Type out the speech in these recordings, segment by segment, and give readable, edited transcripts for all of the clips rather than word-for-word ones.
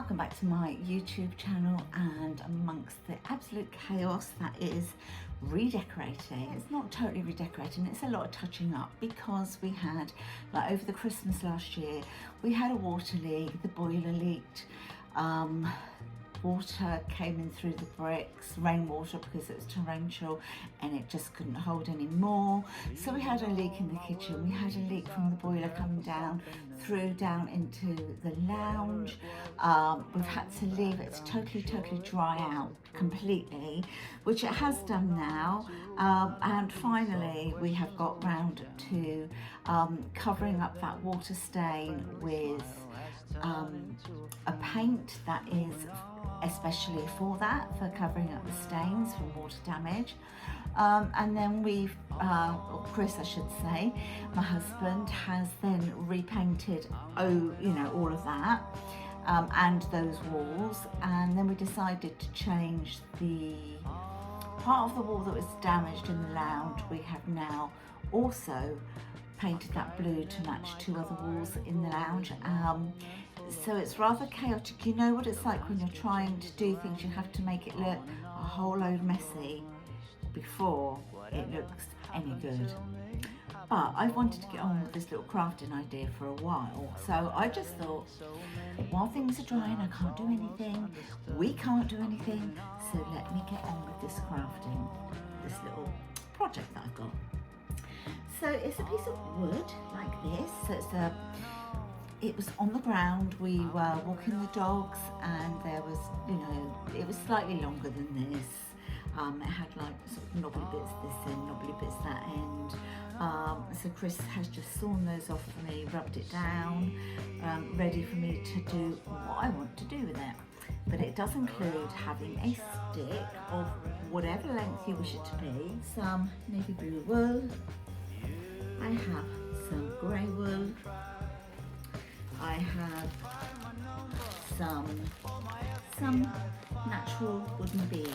welcome back to my YouTube channel, and amongst the absolute chaos that is redecorating. It's not totally redecorating, it's a lot of touching up, because we had, like over the Christmas last year, we had a water leak, the boiler leaked, water came in through the bricks, rainwater, because it was torrential and it just couldn't hold any more. So we had a leak in the kitchen, we had a leak from the boiler coming down into the lounge. We've had to leave it to totally dry out completely, which it has done now, and finally we have got round to covering up that water stain with a paint that is especially for covering up the stains from water damage. And then we've, or Chris I should say, my husband, has then repainted all of that, and those walls. And then we decided to change the part of the wall that was damaged in the lounge. We have now also painted that blue to match two other walls in the lounge. So it's rather chaotic. You know what it's like when you're trying to do things, you have to make it look a whole load messy before it looks any good. But I've wanted to get on with this little crafting idea for a while, so I just thought, while things are drying, I can't do anything, we can't do anything, so let me get on with this crafting, this little project that I've got. So it's a piece of wood like this. So it was on the ground. We were walking the dogs, and there was, it was slightly longer than this. It had like sort of knobbly bits this end, knobbly bits that end. So Chris has just sawn those off for me, rubbed it down, ready for me to do what I want to do with it. But it does include having a stick of whatever length you wish it to be, some navy blue wool, I have some grey wool, I have some natural wooden beads.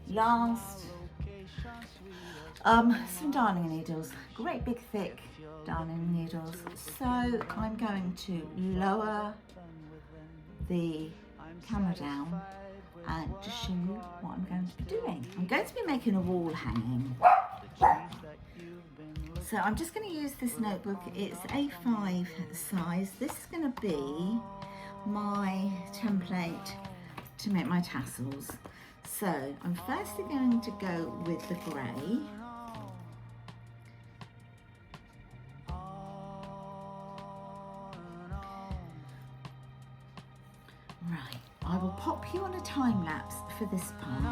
Last, some darning needles, great big thick darning needles. So I'm going to lower the camera down and to show you what I'm going to be doing. I'm going to be making a wall hanging. So I'm just going to use this notebook. It's A5 size. This is going to be my template to make my tassels. So I'm firstly going to go with the grey. Right, I will pop you on a time lapse for this part.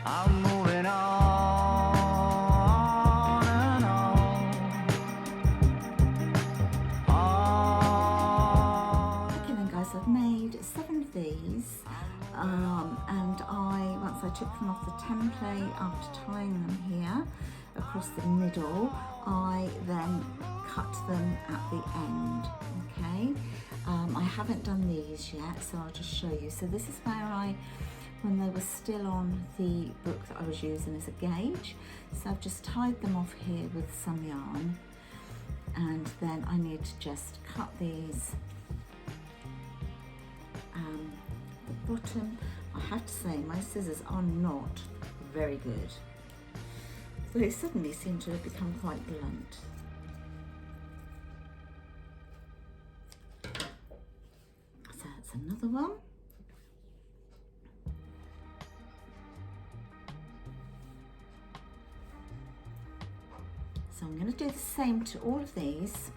I'm moving on and on. Okay then guys, I've made 7 of these, and once I took them off the template, after tying them here across the middle, I then cut them at the end, okay? I haven't done these yet, so I'll just show you. So this is where when they were still on the book that I was using as a gauge. So I've just tied them off here with some yarn, and then I need to just cut these. The bottom, I have to say, my scissors are not very good. They suddenly seem to have become quite blunt. So that's another one. So I'm going to do the same to all of these.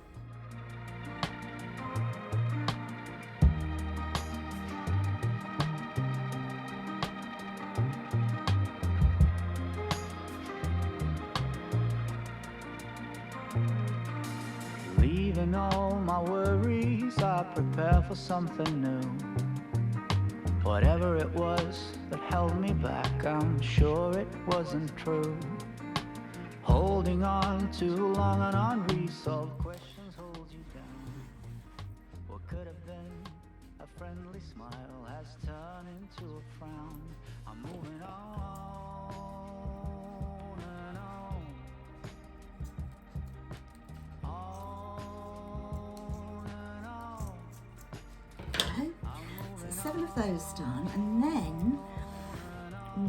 Leaving all my worries, I prepare for something new. Whatever it was that held me back, I'm sure it wasn't true. Holding on too long, and unresolved questions hold you down. What could have been a friendly smile has turned into a frown. I'm moving on and on. On and on. those done, and then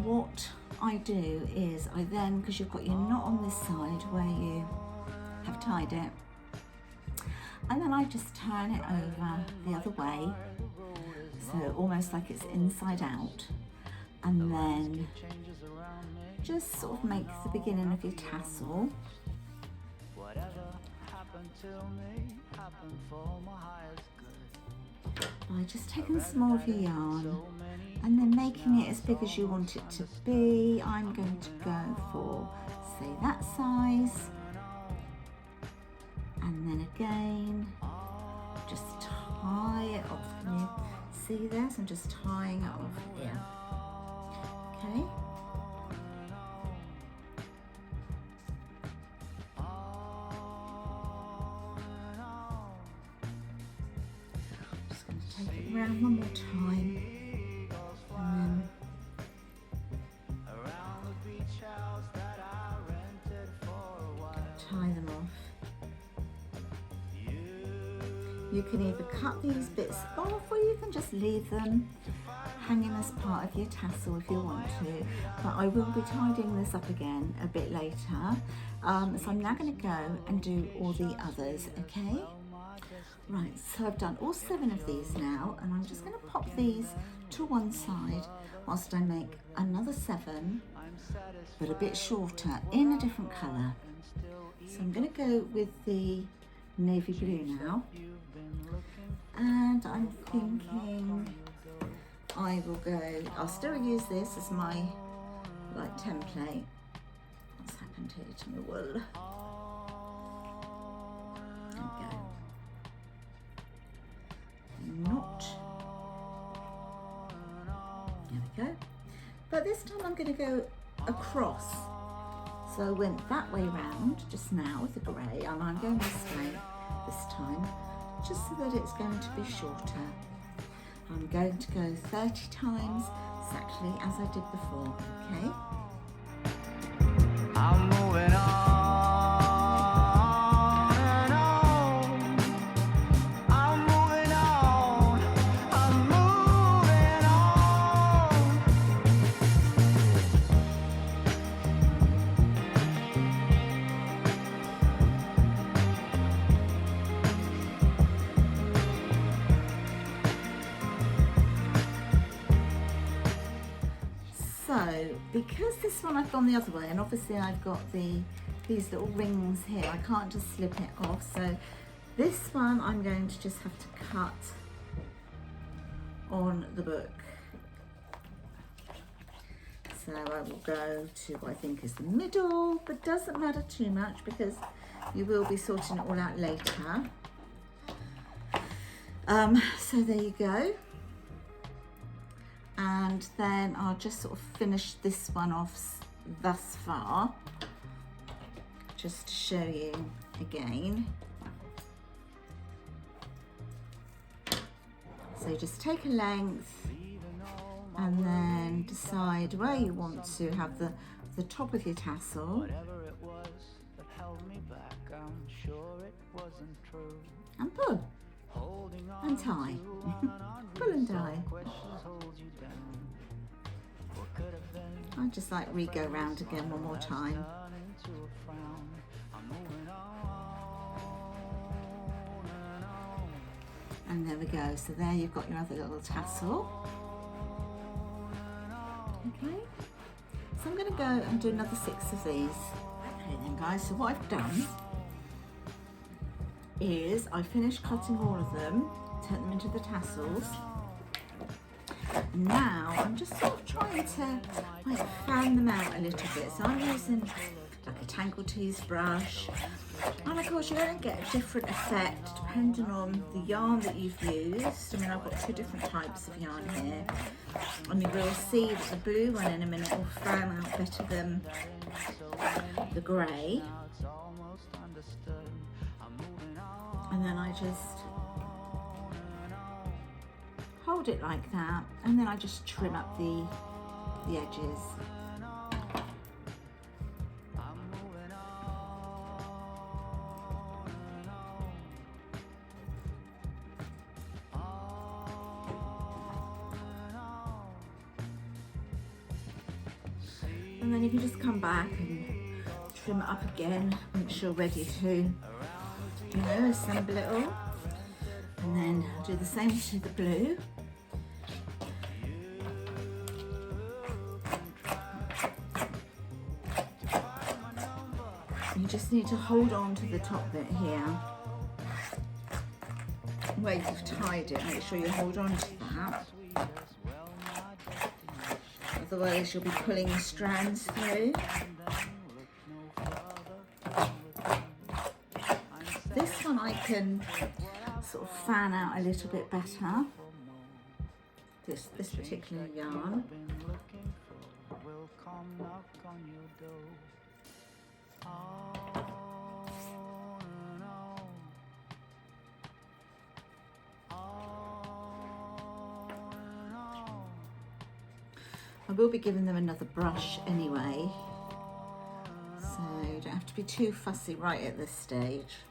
what I do is I then, because you've got your knot on this side where you have tied it, and then I just turn it over the other way, so almost like it's inside out, and then just sort of make the beginning of your tassel. By just taking some more of your yarn and then making it as big as you want it to be. I'm going to go for, say, that size, and then again just tie it off. Can you see this? I'm just tying it off here. Okay. Around one more time, and then tie them off. You can either cut these bits off, or you can just leave them hanging as part of your tassel if you want to, but I will be tidying this up again a bit later. So I'm now going to go and do all the others, okay? Right, so I've done all 7 of these now, and I'm just going to pop these to one side whilst I make another 7, but a bit shorter in a different colour. So I'm going to go with the navy blue now, and I'm thinking I'll still use this as my template. What's happened here to my wool? There we go. Not. There we go. But this time I'm going to go across. So I went that way round just now with the grey, and I'm going this way this time, just so that it's going to be shorter. I'm going to go 30 times exactly as I did before, okay? I'm moving on. So, because this one I've gone the other way, and obviously I've got these little rings here, I can't just slip it off. So this one I'm going to just have to cut on the book. So I will go to what I think is the middle, but doesn't matter too much because you will be sorting it all out later. So there you go. And then I'll just sort of finish this one off thus far, just to show you again. So just take a length and then decide where you want to have the top of your tassel. And pull and tie. Pull and tie. I'll just re-go round again one more time. And there we go. So there you've got your other little tassel. Okay. So I'm going to go and do another 6 of these. Okay then guys, so what I've done is I finished cutting all of them, turn them into the tassels. Now I'm just sort of trying to fan them out a little bit. So I'm using a Tangle Tease brush, and of course you're going to get a different effect depending on the yarn that you've used. I mean, I've got 2 different types of yarn here, and you will see that the blue one in a minute will fan out better than the grey. And then I just hold it like that, and then I just trim up the edges. And then you can just come back and trim it up again once you're ready to, assemble it all. And then do the same to the blue. You just need to hold on to the top bit here where you've tied it. Make sure you hold on to that. Otherwise you'll be pulling the strands through. This one I can sort of fan out a little bit better. This particular yarn. I will be giving them another brush anyway, so you don't have to be too fussy right at this stage.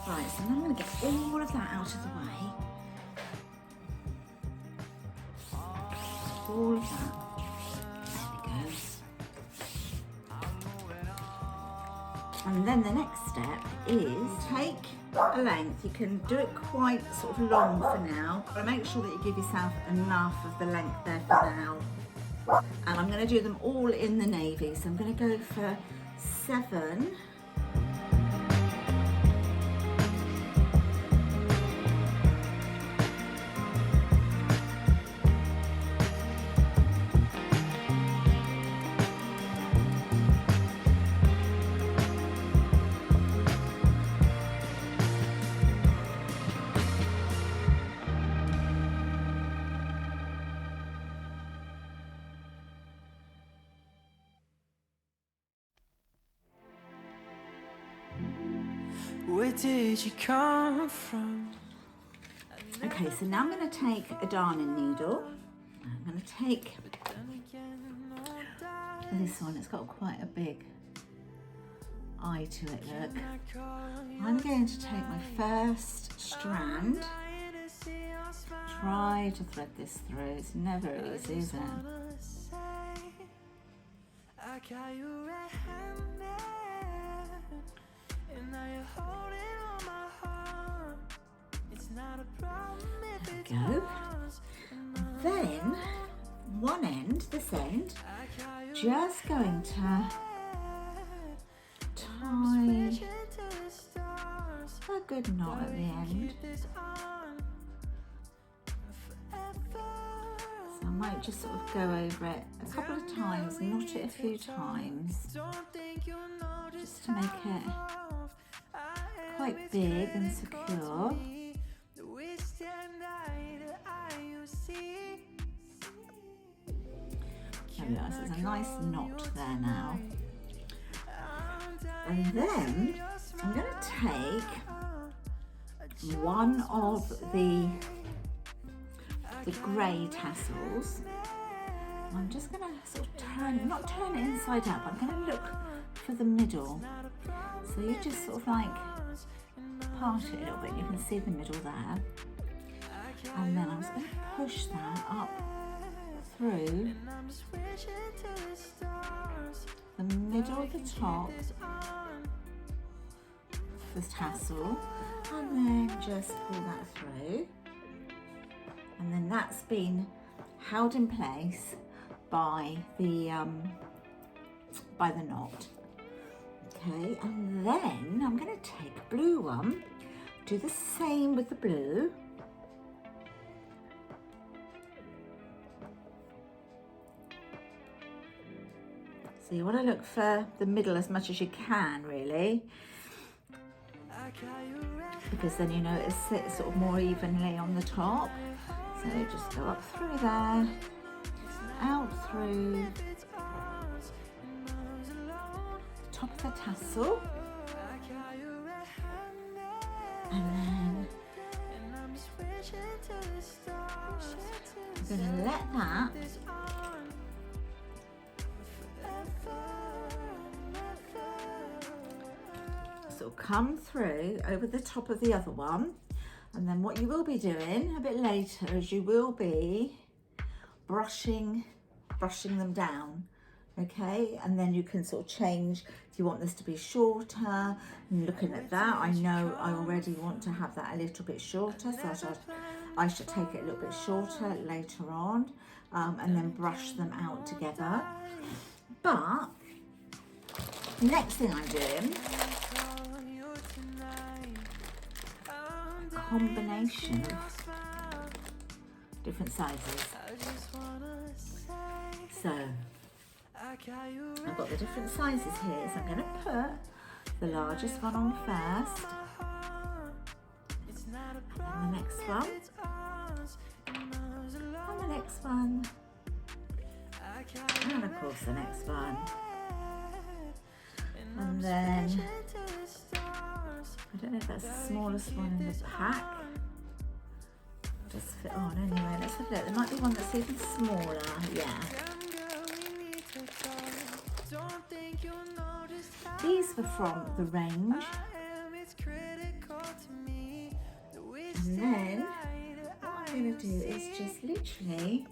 Right, so now I'm going to get all of that out of the way. All of that. There we go. And then the next step is take a length. You can do it quite sort of long for now, but make sure that you give yourself enough of the length there for now. And I'm going to do them all in the navy, so I'm going to go for 7. Where did you come from? Okay, so now I'm going to take a darning needle. I'm going to take this one. It's got quite a big eye to it, look. I'm going to take my first strand. Try to thread this through. It's never easy, is it? There we go. Then one end, this end, just going to tie a good knot at the end. So I might just sort of go over it a couple of times, knot it a few times, just to make it quite big and secure. There we are, so there's a nice knot there now. And then I'm going to take one of the grey tassels. I'm just going to sort of not turn it inside out, but I'm going to look for the middle. So you just sort of like part it a little bit, you can see the middle there. And then I'm just going to push that up through the middle of the top, the tassel, and then just pull that through. And then that's been held in place by the knot. Okay, and then I'm going to take a blue one, do the same with the blue. So you want to look for the middle as much as you can, really, because then you know it sits sort of more evenly on the top. So just go up through there, out through the top of the tassel, and then I'm going to let that sort of come through over the top of the other one, And then what you will be doing a bit later is you will be brushing them down, okay? And then you can sort of change if you want this to be shorter. And looking at that, I know I already want to have that a little bit shorter, so I should take it a little bit shorter later on, and then brush them out together. But next thing I'm doing, combination of different sizes. So I've got the different sizes here, so I'm going to put the largest one on first, and the next one, and the next one, and of course the next one, and then I don't know if that's the smallest one in the pack. Just fit on anyway. Let's have a look. There might be one that's even smaller. Yeah. These were from the range. And then what I'm going to do is just literally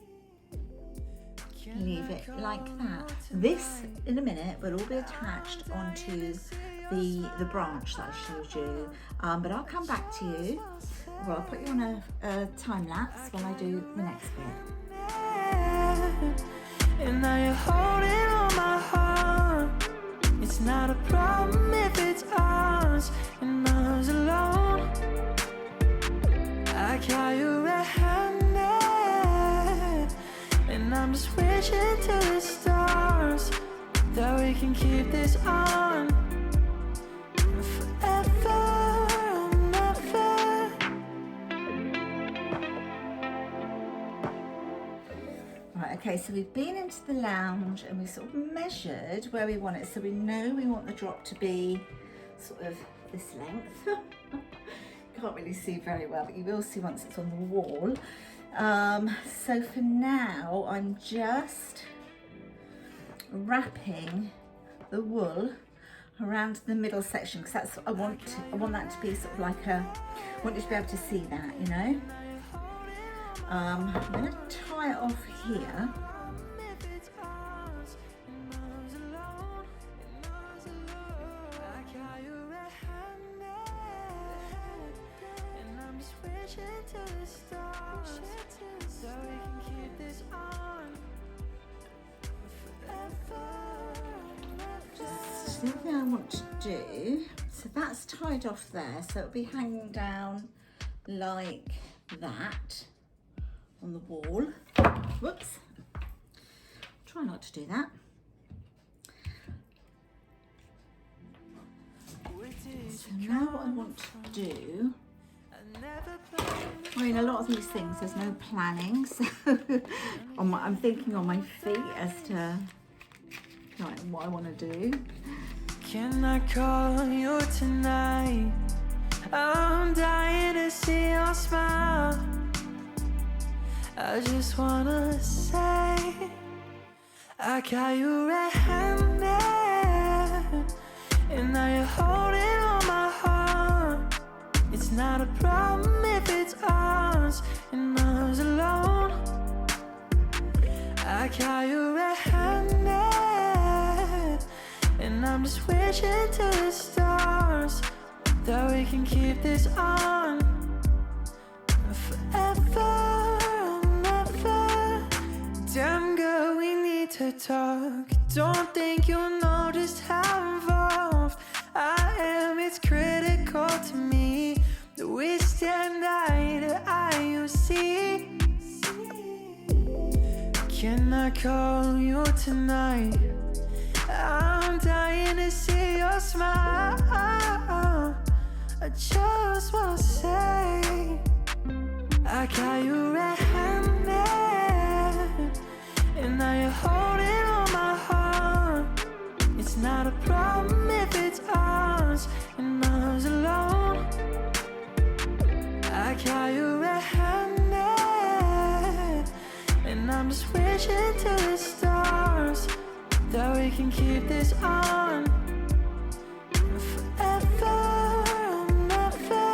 leave it like that. This, in a minute, will all be attached onto the branch that I showed you, but I'll come back to you. Well, I'll put you on a time lapse while I do the next bit. And now you're holding on my heart. It's not a problem if it's ours and ours alone. I got you red-handed, and I'm just wishing to the stars that we can keep this on forever and ever. Right, okay, so we've been into the lounge and we sort of measured where we want it. So we know we want the drop to be sort of this length. Can't really see very well, but you will see once it's on the wall. So for now, I'm just wrapping the wool around the middle section, because that's what I want that to be sort of like I want you to be able to see that, you know. I'm going to tie it off here. Just the other thing I want to do, so that's tied off there, so it'll be hanging down like that on the wall. Whoops, try not to do that. So now what I want to do, I mean, a lot of these things there's no planning, so I'm thinking on my feet as to like, what I want to do. Can I call you tonight? I'm dying to see your smile. I just wanna say I got you red-handed, and now you're holding on my heart. It's not a problem if it's ours and ours alone. I got you red-handed, and I'm just wishing to the stars that we can keep this on forever. Damn girl, we need to talk. Don't think you'll know just how involved I am. It's critical to me that we stand eye to eye, you see. Can I call you tonight? I'm dying to see your smile. I just wanna say I got you red-handed, and now you're holding on my heart. It's not a problem if it's ours and ours alone. I got you red-handed, and I'm just wishing to the stars that we can keep this on forever and ever.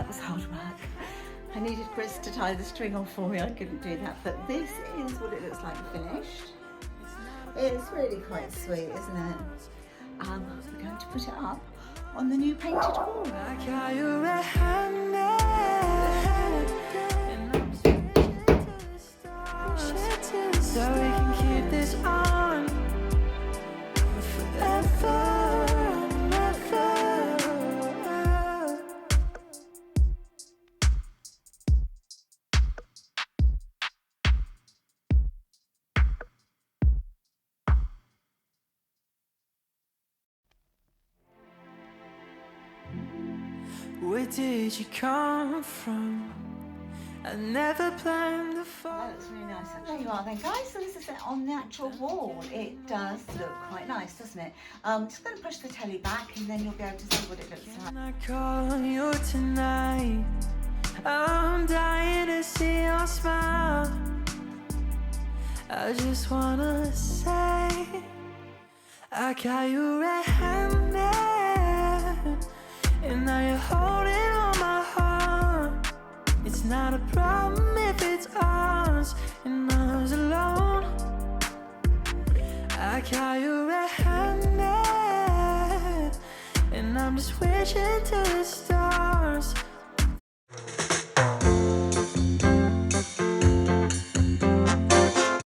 that was hard work. I needed Chris to tie the string off for me, I couldn't do that, but this is what it looks like finished. It's really quite sweet, isn't it? We're going to put it up on the new painted wall. So we can keep this on forever and ever. Where did you come from? I never planned to fall. That looks really nice. There you are then, guys. So this is it on the actual wall. It does look quite nice, doesn't it? Just going to push the telly back and then you'll be able to see what it looks like. Can I call you tonight? I'm dying to see your smile. I just wanna say I got you red-handed, and now you're holding on my heart. It's not a problem if it's ours and ours alone. I got you red-handed, and I'm just wishing to the stars